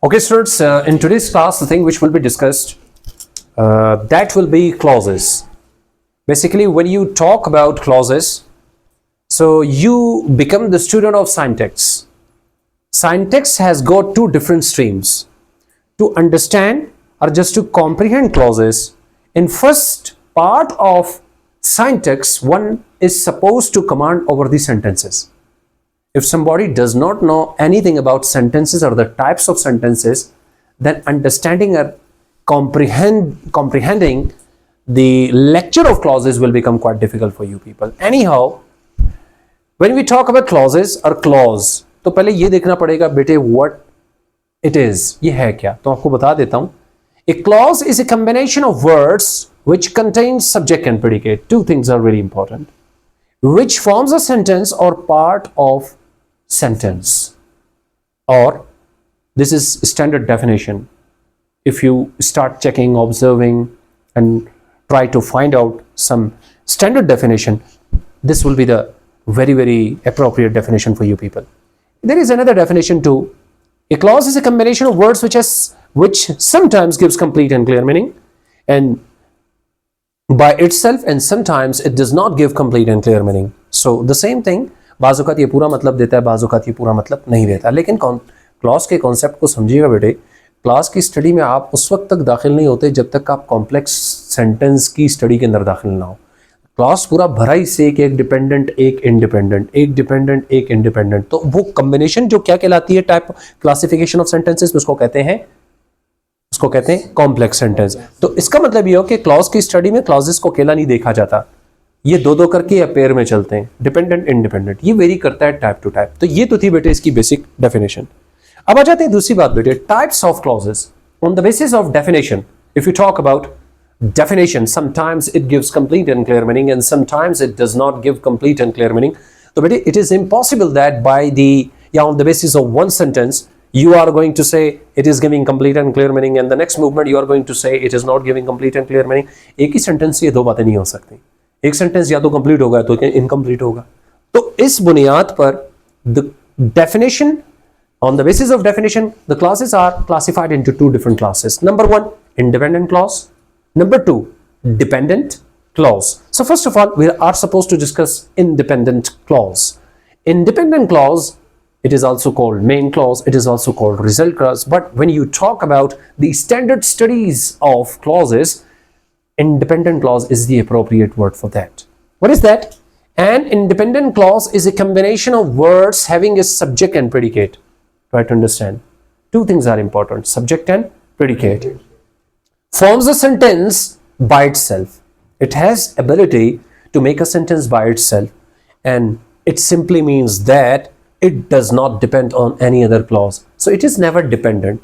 Okay, students, in today's class, the thing which will be discussed, that will be clauses. Basically, when you talk about clauses, so you become the student of syntax. Syntax has got two different streams. To understand or just to comprehend clauses, in first part of syntax, one is supposed to command over the sentences. If somebody does not know anything about sentences or the types of sentences, then understanding or comprehending the lecture of clauses will become quite difficult for you people. Anyhow, when we talk about clauses or clause, तो पहले ये देखना पड़ेगा बेटे what it is, ये है क्या, तो आपको बता देता हूँ. A clause is a combination of words which contains subject and predicate. Two things are very important. Which forms a sentence or part of sentence, or this is standard definition. If you start checking, observing and try to find out some standard definition, this will be the very appropriate definition for you people. There is another definition too. A clause is a combination of words which sometimes gives complete and clear meaning and by itself, and sometimes it does not give complete and clear meaning. So the same thing, बाज़ औक़ात ये पूरा मतलब देता है, बाज़ औक़ात ये पूरा मतलब नहीं देता. लेकिन क्लॉज के कॉन्सेप्ट को समझिएगा बेटे. क्लास की स्टडी में आप उस वक्त तक दाखिल नहीं होते जब तक आप कॉम्प्लेक्स सेंटेंस की स्टडी के अंदर दाखिल ना हो. क्लास पूरा भरा ही से एक डिपेंडेंट एक इंडिपेंडेंट, एक डिपेंडेंट एक इंडिपेंडेंट, तो वो कॉम्बिनेशन जो क्या कहलाती है टाइप क्लासिफिकेशन ऑफ सेंटेंसेस, उसको कहते हैं कॉम्प्लेक्स सेंटेंस. तो इसका मतलब ये हो कि क्लॉज की स्टडी में क्लॉजेस को अकेला नहीं देखा जाता, ये दो करके या पेयर में चलते हैं, डिपेंडेंट इंडिपेंडेंट. ये वेरी करता है टाइप टू टाइप. तो ये तो थी बेटे इसकी बेसिक डेफिनेशन. अब आ जाते हैं दूसरी बात बेटे, types of clauses. On the basis of definition, if you talk about definition, sometimes it gives complete and clear meaning and sometimes it does not give complete and clear meaning. So it is impossible that on the basis of one sentence you are going to say it is giving complete and clear meaning and the next movement you are going to say it is not giving complete and clear meaning. एक ही sentence से ये दो बातें नहीं हो सकती. एक sentence या तो कंप्लीट होगा तो इनकम्प्लीट होगा. तो इस बुनियाद पर the definition, on the basis of definition, the clauses are classified into two different classes. Number one, independent clause. Number two, dependent clause. So first of all, we are supposed to discuss independent clause. Independent clause, it is also called main clause, it is also called result clause. But when you talk about the standard studies of clauses, independent clause is the appropriate word for that. What is that? An independent clause is a combination of words having a subject and predicate. Try to understand. Two things are important, subject and predicate. Forms a sentence by itself. It has ability to make a sentence by itself, and it simply means that it does not depend on any other clause. So it is never dependent.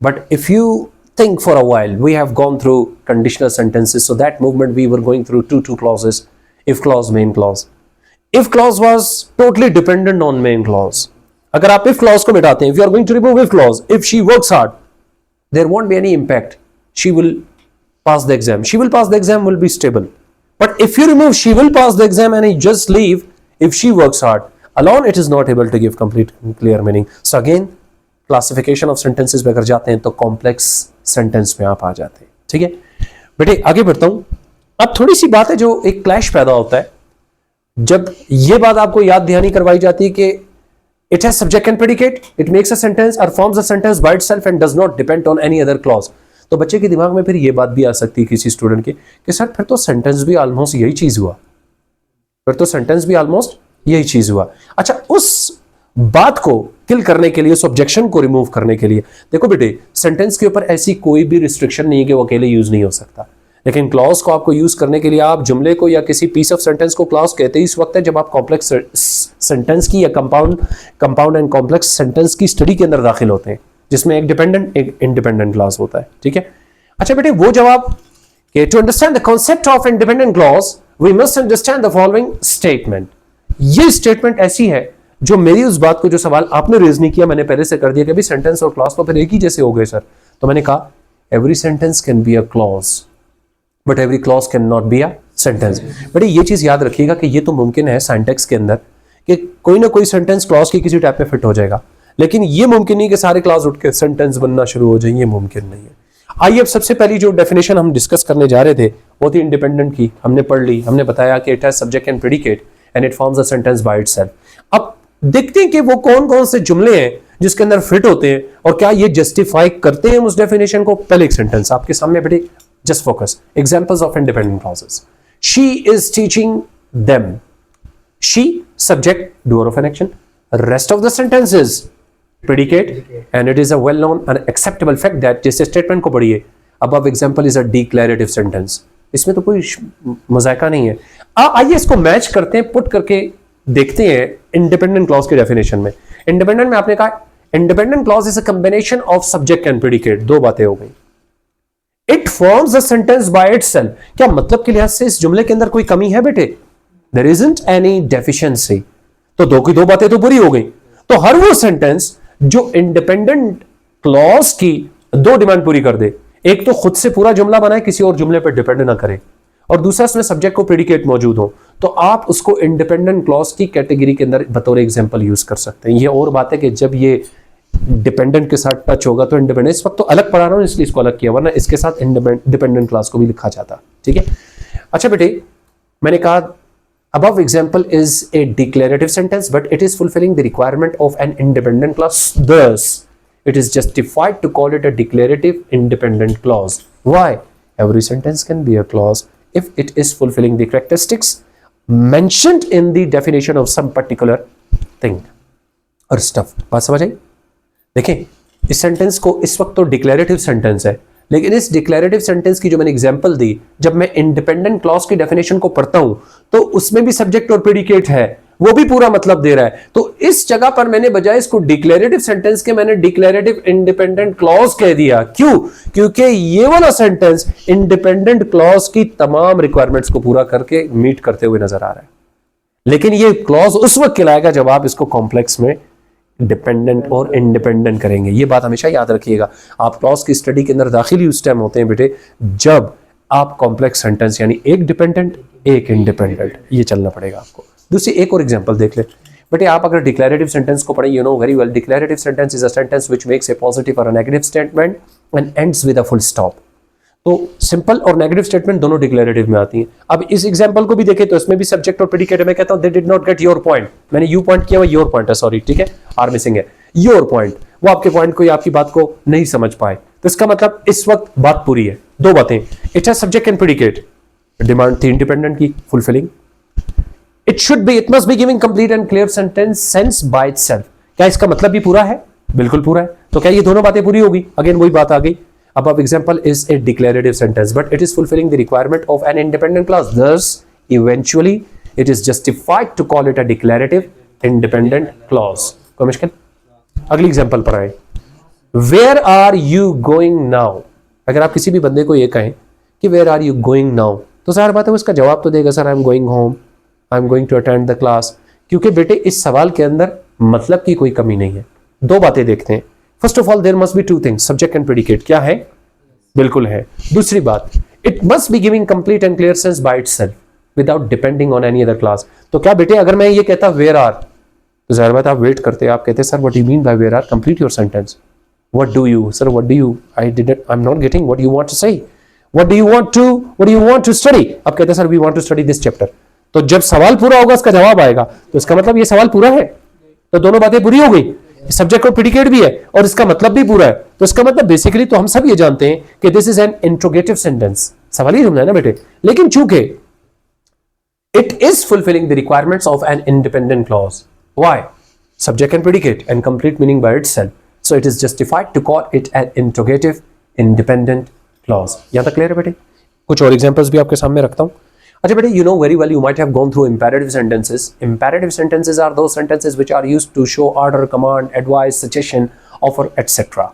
But if you think for a while, we have gone through conditional sentences, so that movement we were going through two clauses, if clause, main clause. If clause was totally dependent on main clause. अगर आप if clause को मिटाते हैं, if you are going to remove if clause, if she works hard, there won't be any impact. She will pass the exam. She will pass the exam, will be stable. But if you remove she will pass the exam and you just leave if she works hard, alone it is not able to give complete and clear meaning. So again, classification of sentences पे अगर जाते हैं तो complex sentence में आप आ जाते हैं. ठीक है बेटे, आगे बढ़ता हूँ. अब थोड़ी सी बात है जो एक क्लैश पैदा होता है जब ये बात आपको याद दहानी करवाई जाती है कि it has subject and predicate, it makes a sentence or forms a sentence by itself and does not depend on any other clause. तो बच्चे के दिमाग में फिर ये बात भी आ सकती है किसी स्टूडेंट के कि सर फिर तो सेंटेंस भी ऑलमोस्ट यही चीज हुआ. अच्छा, उस बात को किल करने के लिए, उस ऑब्जेक्शन को रिमूव करने के लिए, देखो बेटे सेंटेंस के ऊपर ऐसी कोई भी रिस्ट्रिक्शन नहीं है कि वो अकेले यूज नहीं हो सकता. लेकिन क्लॉज को आपको यूज करने के लिए आप जुमले को या किसी पीस ऑफ सेंटेंस को क्लॉज कहते हैं इस वक्त है जब आप कॉम्प्लेक्स सेंटेंस की या कंपाउंड एंड कॉम्प्लेक्स सेंटेंस की स्टडी के अंदर दाखिल होते हैं, जिसमें एक डिपेंडेंट एक इंडिपेंडेंट क्लॉज होता है. ठीक है. अच्छा बेटे, वो जवाब कि to understand the concept of independent clause we must understand the following statement. ये स्टेटमेंट ऐसी है जो मेरी उस बात को, जो सवाल आपने रेज नहीं किया मैंने पहले से कर दिया कि भाई सेंटेंस और क्लॉज तो फिर एक ही जैसे हो गए सर. तो मैंने कहा every sentence can be a clause but every clause can not be a sentence. बेटे ये चीज याद रखिएगा कि ये तो मुमकिन है सिंटैक्स के अंदर कि कोई ना कोई सेंटेंस क्लॉज की किसी टाइप में फिट हो जाएगा, लेकिन ये मुमकिन नहीं कि सारे क्लॉज उठ के सेंटेंस बनना शुरू हो जाए, ये मुमकिन नहीं है। आइए अब सबसे पहली जो डेफिनेशन हम डिस्कस करने जा रहे थे वो थी इंडिपेंडेंट की, हमने पढ़ ली, हमने बताया कि it has subject and predicate and it forms a sentence by itself. अब देखते हैं कि वो कौन कौन से जुमले हैं जिसके अंदर फिट होते हैं और क्या ये जस्टिफाई करते हैं उस डेफिनेशन को। पहले एक सेंटेंस आपके सामने बेटे, just focus, examples of independent clauses. She is teaching them, she subject doer of an action, rest of the sentence is predicate and it is a well known and acceptable fact that जैसे statement को पढ़िए, above example is a declarative sentence, इसमें तो कोई मजाका नहीं है। आइए इसको मैच करते हैं, पुट करके देखते हैं इंडिपेंडेंट क्लॉज के डेफिनेशन में। इंडिपेंडेंट में आपने कहा independent clause is a combination of subject and predicate, दो बातें हो गई। It forms a sentence by itself, क्या मतलब के लिहाज से इस जुमले के अंदर कोई कमी है बेटे? देयर इजंट एनी डेफिशिएंसी, तो दो की दो बातें तो पूरी हो गई। तो हर वो सेंटेंस जो इंडिपेंडेंट क्लॉज की दो डिमांड पूरी कर दे, एक तो खुद से पूरा जुमला बनाए, किसी और जुमले पर डिपेंड ना करे, और दूसरा उसमें सब्जेक्ट को प्रेडिकेट मौजूद हो, तो आप उसको इंडिपेंडेंट क्लॉज की कैटेगरी के अंदर बतौर एग्जांपल यूज कर सकते हैं। ये और बात है कि जब ये डिपेंडेंट के साथ टच होगा तो इंडिपेंडेंट, इस वक्त तो अलग पढ़ा रहा हूं इसलिए इसको अलग किया, वरना इसके साथ डिपेंडेंट क्लॉज को भी लिखा जाता। ठीक है, अच्छा बेटे, मैंने कहा above example is a declarative sentence but it is fulfilling the requirement of an independent clause, thus it is justified to call it a declarative independent clause. Why? Every sentence can be a clause if it is fulfilling the characteristics mentioned in the definition of some particular thing or stuff. बात समझ आई? देखें, इस sentence को इस वक्त तो declarative sentence है, लेकिन इस डिक्लेरेटिव सेंटेंस की जो मैंने एग्जांपल दी, जब मैं इंडिपेंडेंट क्लॉज की डेफिनेशन को पढ़ता हूं तो उसमें भी सब्जेक्ट और प्रेडिकेट है, वो भी पूरा मतलब दे रहा है। तो इस जगह पर मैंने बजाय इसको डिक्लेरेटिव सेंटेंस के मैंने डिक्लेरेटिव इंडिपेंडेंट क्लॉज कह दिया। क्यों? क्योंकि ये वाला सेंटेंस इंडिपेंडेंट क्लॉज की तमाम रिक्वायरमेंट्स को पूरा करके मीट करते हुए नजर आ रहा है। लेकिन ये क्लॉज उस वक्त कहलाएगा जब आप इसको कॉम्प्लेक्स में डिपेंडेंट और इंडिपेंडेंट करेंगे। ये बात हमेशा याद रखिएगा। आप क्लॉज की स्टडी के अंदर दाखिल उस टाइम होते हैं बेटे जब आप कॉम्प्लेक्स सेंटेंस यानी एक डिपेंडेंट एक इंडिपेंडेंट, ये चलना पड़ेगा आपको। दूसरी एक और एग्जांपल देख ले बेटे, आप अगर डिक्लेरेटिव सेंटेंस को पढ़ें, you know very well, declarative sentence is a sentence which makes a positive और a negative statement and ends with a full stop. तो सिंपल और नेगेटिव स्टेटमेंट दोनों डिक्लेरेटिव में आती हैं। अब इस एग्जांपल को भी देखें तो इसमें भी सब्जेक्ट और प्रेडिकेट, मैं कहता हूं they did not get your point, मैंने यू पॉइंट किया, योर पॉइंट है, सॉरी, ठीक है, आर मिसिंग है, योर पॉइंट, वो आपके पॉइंट को या आपकी बात को नहीं समझ पाए, तो इसका मतलब इस वक्त बात पूरी है। दो बातें, it has subject and predicate, demand थी इंडिपेंडेंट की, fulfilling, it must be giving complete and clear sense by itself, क्या इसका मतलब भी पूरा है? बिल्कुल पूरा है। तो क्या ये दोनों बातें पूरी होगी? अगेन वही बात आ गई। Above example is a declarative sentence, but it is fulfilling the requirement of an independent clause. Thus, eventually, it is justified to call it a declarative independent clause. कोई मुश्किल? अगली एग्जाम्पल पर आए, Where are you going now? अगर आप किसी भी बंदे को ये कहें कि Where are you going now, तो ज़ाहिर बात है वो इसका जवाब तो देगा, sir I am going home, I am going to attend the class, क्योंकि बेटे इस सवाल के अंदर मतलब की कोई कमी नहीं है। दो बातें देखते हैं। First of all there must be two things, subject and predicate, क्या है? बिल्कुल है। दूसरी बात, it must be giving complete and clear sense by itself without depending on any other class. तो क्या बेटे अगर मैं ये कहता वेयर आर, तो जाहिर बात आप वेट करते, आप कहते sir what you mean by where are, complete your sentence, what do you, sir what do you, I am not getting what you want to say, what do you want to study, अब कहते sir we want to study this chapter. तो जब सवाल पूरा होगा उसका जवाब आएगा, तो इसका मतलब ये सवाल पूरा है, तो दोनों बातें पूरी हो गई, सब्जेक्ट और प्रेडिकेट भी है और इसका मतलब भी पूरा है। तो इसका मतलब बेसिकली तो हम सब ये जानते हैं कि this is an interrogative sentence, सवाल ही समझा ना बेटे, लेकिन चूंकि it is fulfilling the requirements of an independent clause, why, subject and predicate and complete meaning by itself, so it is justified to call it an interrogative independent clause. यहां तक clear है बेटे? कुछ और एग्जांपल्स भी आपके सामने रखता हूं। अच्छा बेटे, you know very well, you might have gone through imperative sentences. Imperative sentences are those sentences which are used to show order, command, advice, suggestion, offer, etc.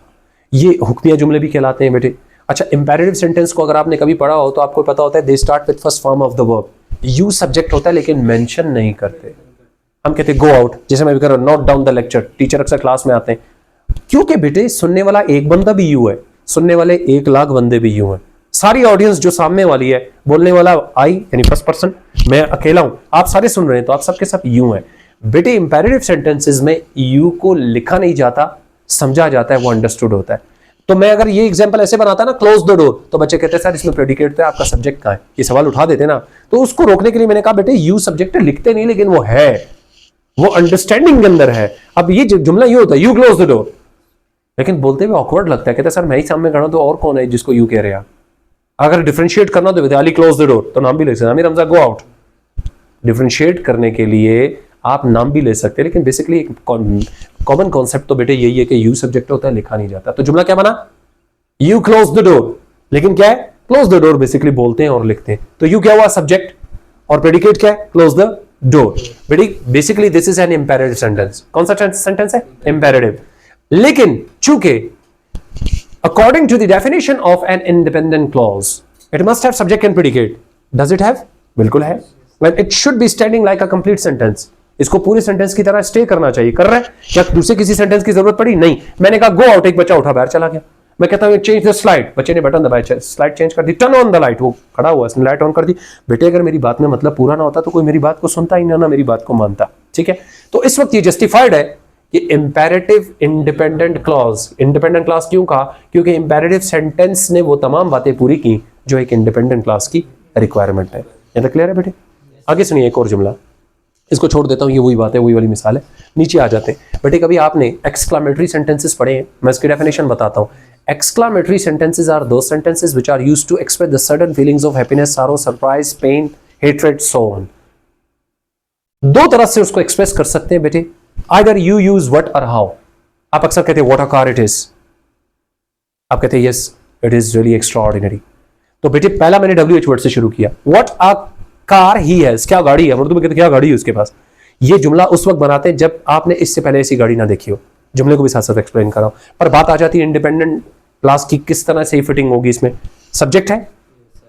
ये हुक्मिया जुमले भी कहलाते हैं बेटे। अच्छा, imperative sentence को अगर आपने कभी पढ़ा हो तो आपको पता होता है they start with first form of the verb. You subject होता है लेकिन mention नहीं करते। हम कहते हैं go out, जैसे मैं भी कर रहा हूँ, note down the lecture, teacher अक्सर क्लास में आते हैं, क्योंकि बेटे सुनने वाला एक बंदा भी यू है, सुनने वाले 1 लाख बंदे भी यू हैं। सारी ऑडियंस जो सामने वाली है, बोलने वाला आई यानी फर्स्ट पर्सन, मैं अकेला हूं, आप सारे सुन रहे हैं, तो आप सबके सब यू हैं। बेटे इंपेरेटिव सेंटेंसेस में यू को लिखा नहीं जाता, समझा जाता है, वो अंडरस्टूड होता है। तो मैं अगर ये एग्जांपल ऐसे बनाता ना, क्लोज द डोर, तो बच्चे कहते हैं सर इसमें प्रेडिकेट तो है, आपका सब्जेक्ट कहां है, ये सवाल उठा देते ना। तो उसको रोकने के लिए मैंने कहा बेटे यू सब्जेक्ट लिखते नहीं, लेकिन वो है, वो अंडरस्टैंडिंग के अंदर है। अब ये जुमला ये होता है यू क्लोज द डोर, लेकिन बोलते हुए ऑकवर्ड लगता है। कहते सर मैं ही सामने खड़ा हूं तो और कौन है जिसको यू कह रहे हैं। अगर डिफरेंशिएट करना तो विद्याली क्लोज द डोर, तो नाम भी लिख सकते, Aamir Hamza go out. Differentiate करने के लिए आप नाम भी ले सकते हैं, लेकिन बेसिकली एक कॉमन कॉन्सेप्ट तो बेटे यही है कि यू सब्जेक्ट होता है, लिखा नहीं जाता। तो जुमला क्या बना, यू क्लोज द डोर, लेकिन क्या है, क्लोज द डोर बेसिकली बोलते हैं और लिखते हैं। तो यू क्या हुआ, सब्जेक्ट, और प्रेडिकेट क्या है, close the door. Basically this is an imperative sentence. कौन सा सेंटेंस है, इंपेरेटिव। लेकिन चूंकि according to the definition of an independent clause it must have subject and predicate. Does it have, बिल्कुल है। When it should be standing like a complete sentence, इसको पूरे sentence की तरह स्टे करना चाहिए। कर रहा है क्या, दूसरे किसी सेंटेंस की जरूरत पड़ी, नहीं। मैंने कहा गो आउट, एक बच्चा उठा बाहर चला गया। मैं कहता हूं चेंज द स्लाइड, बच्चे ने बटन दबाया, स्लाइड चेंज कर दी। टर्न ऑन द लाइट, वो खड़ा हुआ, इसने लाइट ऑन कर दी। बेटे अगर मेरी बात में मतलब पूरा ना होता तो कोई मेरी बात को सुनता ही ना मेरी बात को मानता। ठीक है, तो इस वक्त ये जस्टिफाइड है कि imperative independent clause. Independent clause क्यों कहा, क्योंकि इंपेरेटिव सेंटेंस ने वो तमाम बातें पूरी की जो एक इंडिपेंडेंट क्लॉज की रिक्वायरमेंट है। ये तो क्लियर है बेटे। आगे सुनिए एक और जुमला, इसको छोड़ देता हूं, ये वही बात है, वही वाली मिसाल है। नीचे आ जाते हैं बेटे। कभी आपने एक्सक्लामेटरी सेंटेंसेस पढ़े हैं, मैं इसकी डेफिनेशन बताता हूं। Exclamatory sentences are those sentences which are used to express the sudden feelings of happiness, sorrow, surprise, pain, hatred, so on. दो तरह से उसको एक्सप्रेस कर सकते हैं बेटे। Either you use what or how. आप अक्सर कहते हैं what a car it is, आप कहते हैं yes it is really extraordinary. तो बेटे पहला मैंने WH वर्ड से शुरू किया, व्हाट अ कार ही है, क्या गाड़ी है, उर्दू में कहते क्या गाड़ी है उसके पास। ये जुमला उस वक्त बनाते हैं जब आपने इससे पहले ऐसी गाड़ी ना देखी हो। जुमले को भी साथ साथ एक्सप्लेन कर रहा हूं, पर बात आ जाती है इंडिपेंडेंट क्लास की, किस तरह से फिटिंग होगी इसमें। सब्जेक्ट है,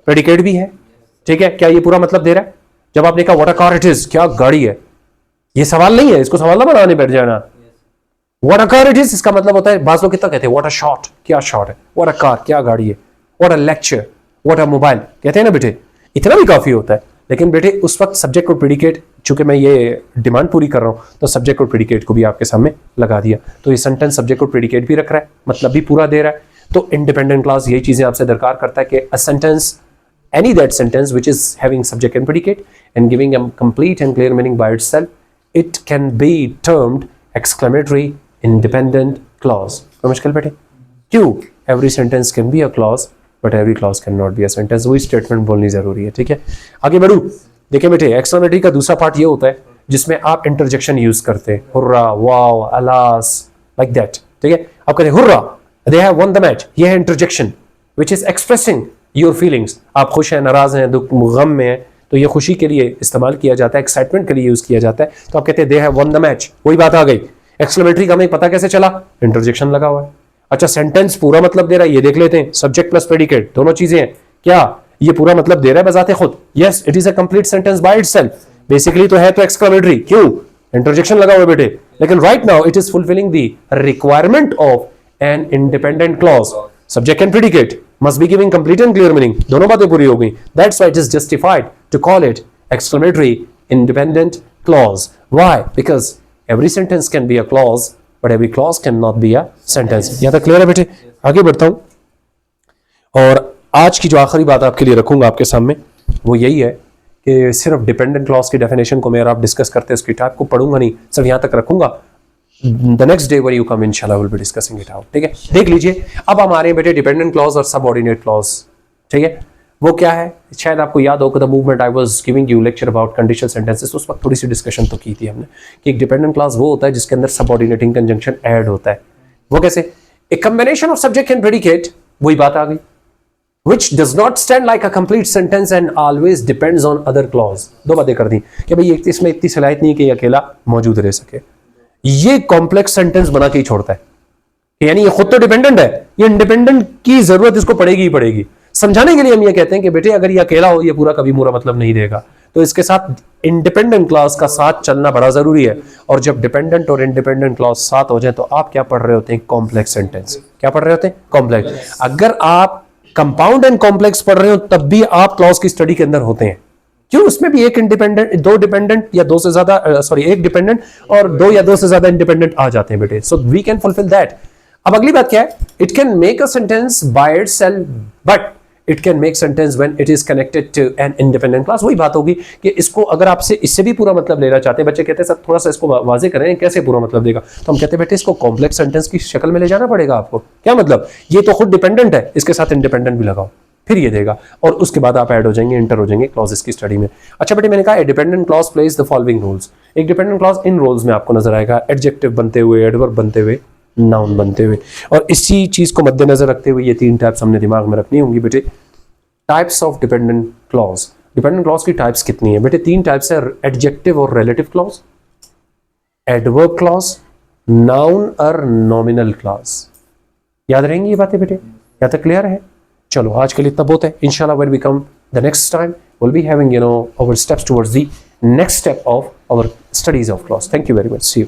प्रेडिकेट भी है, ठीक है। क्या ये पूरा मतलब दे रहा है जब आपने कहा what a car it is, क्या गाड़ी है, ये सवाल नहीं है, इसको सवाल ना बनाने बैठ जाना। What a car it is इसका मतलब होता है, बाज लोग कितना कहते हैं व्हाट अ शॉट, क्या शॉट है, व्हाट अ कार, क्या गाड़ी है, what a lecture, what a mobile, कहते हैं ना बेटे, इतना भी काफी होता है। लेकिन बेटे उस वक्त सब्जेक्ट और प्रेडिकेट, चूंकि मैं ये डिमांड पूरी कर रहा हूं तो सब्जेक्ट और प्रेडिकेट को भी आपके सामने लगा दिया। तो ये सेंटेंस सब्जेक्ट और प्रेडिकेट भी रख रहा है, मतलब भी पूरा दे रहा है। तो इंडिपेंडेंट क्लॉज यही चीजें आपसे दरकार करता है कि a sentence, any that sentence which is having subject and predicate and giving a complete and clear meaning by itself, it can be termed exclamatory independent clause। कोई मुश्किल बेटे, क्यों, every sentence can be a clause but every clause cannot be a sentence। वही statement बोलनी जरूरी है। ठीक है, आगे बढ़ू। देखिए बेटे एक्सक्लेमेटरी का दूसरा पार्ट ये होता है जिसमें आप इंटरजेक्शन यूज करते हैं, hurrah, wow, alas, like that. ठीक है, आप कहते हैं hurrah, they have won the match, ये है interjection which is expressing your feelings. आप खुश हैं, नाराज हैं, दुख, गम में हैं, तो ये खुशी के लिए इस्तेमाल किया जाता है, एक्साइटमेंट के लिए यूज किया जाता है। तो आप कहते हैं they have one the match, वही बात आ गई। एक्सक्लेमेटरी का हमें पता कैसे चला, इंटरजेक्शन लगा हुआ है। अच्छा सेंटेंस पूरा मतलब दे रहा है, ये देख लेते हैं, सब्जेक्ट प्लस प्रेडिकेट दोनों चीजें हैं, क्या ये पूरा मतलब दे रहा है बजाते खुद, yes it is a complete sentence by itself. Basically तो है तो एक्सक्लेमेटरी, क्यों, इंटरजेक्शन लगा हुआ है बेटे। लेकिन right now it is fulfilling the requirement of an independent clause, subject and predicate must be giving complete and clear meaning, दोनों बातें पूरी हो गई। That's why it is justified to call it exclamatory independent clause। Why? Because every sentence can be a clause, but every clause cannot be a sentence। यहाँ तक clear है बेटे, आगे बढ़ता हूँ। और आज की जो आखिरी बात आपके लिए रखूंगा आपके सामने वो यही है कि सिर्फ डिपेंडेंट क्लॉज की डेफिनेशन को मैं और आप डिस्कस करते हैं, उसकी टाइप को पढ़ूंगा नहीं, सिर्फ यहाँ तक रखूंगा। The next day when you come inshallah we'll be discussing it out। ठीक है, देख लीजिए। अब हमारे बेटे डिपेंडेंट क्लॉज और सबऑर्डिनेट क्लॉज, ठीक है, वो क्या है, शायद आपको याद हो, the movement I was giving you lecture about conditional sentences, उस वक्त थोड़ी सी डिस्कशन तो की थी हमने कि एक डिपेंडेंट क्लॉज वो होता है जिसके अंदर सबऑर्डिनेटिंग कंजंक्शन ऐड होता है। वो कैसे, a combination of subject and predicate, वही बात आ गई, which does not stand like a complete sentence and always depends on other clause। दो बातें कर दी कि भाई एक इसमें इतनी सलाहियत नहीं कि ये अकेला मौजूद रह सके, ये कॉम्प्लेक्स सेंटेंस बना के ही छोड़ता है, यानी ये खुद तो डिपेंडेंट है, ये इंडिपेंडेंट की जरूरत इसको पड़ेगी ही पड़ेगी। समझाने के लिए हम ये कहते हैं कि बेटे अगर ये अकेला हो ये पूरा कभी पूरा मतलब नहीं देगा, तो इसके साथ इंडिपेंडेंट क्लॉज का साथ चलना बड़ा जरूरी है। और जब डिपेंडेंट और इंडिपेंडेंट क्लॉज साथ हो जाए तो आप क्या पढ़ रहे होते हैं, कॉम्प्लेक्स सेंटेंस। क्या पढ़ रहे होते हैं, कॉम्प्लेक्स। अगर आप कंपाउंड एंड कॉम्प्लेक्स पढ़ रहे हो तब भी आप क्लॉज की स्टडी के अंदर होते हैं, क्यों? उसमें भी एक इंडिपेंडेंट, दो डिपेंडेंट या दो से ज्यादा, एक डिपेंडेंट और दो या दो से ज्यादा इंडिपेंडेंट आ जाते हैं बेटे. So we can fulfil that. अब अगली बात क्या है? It can make a sentence by itself but it can make sentence when it is connected to an independent class. वही बात होगी कि इसको अगर आपसे इससे भी पूरा मतलब लेना चाहते हैं, बच्चे कहते हैं सर थोड़ा सा इसको वाजे करें, कैसे पूरा मतलब देगा? तो हम कहते हैं बेटे इसको कॉम्प्लेक्स सेंटेंस की शक्ल में ले जाना पड़ेगा आपको. क्या मतलब? ये तो खुद डिपेंडेंट है, इसके साथ इंडिपेंडेंट भी लगाओ, फिर ये देगा, और उसके बाद आप ऐड हो जाएंगे, इंटर हो जाएंगे क्लॉजेस की स्टडी में. अच्छा बेटे, मैंने कहा dependent clause plays the following roles. एक डिपेंडेंट क्लॉज इन रोल्स में आपको नजर आएगा, एडजेक्टिव बनते हुए, एडवर्ब बनते हुए, नाउन बनते हुए. और इसी चीज को मद्देनजर रखते हुए ये तीन टाइप्स हमने दिमाग में रखनी होंगी बेटे. Types of dependent clause. Dependent clause की टाइप्स कितनी है बेटे? तीन टाइप्स है, एडजेक्टिव और relative clause, adverb clause, noun और नॉमिनल क्लॉज. याद रहेंगी ये बातें बेटे? यहाँ तक क्लियर है? चलो आज के लिए इतना बहुत है. इंशाल्लाह when we come the next time will be having our steps towards the next step of our studies of clause. Thank you very much. See you.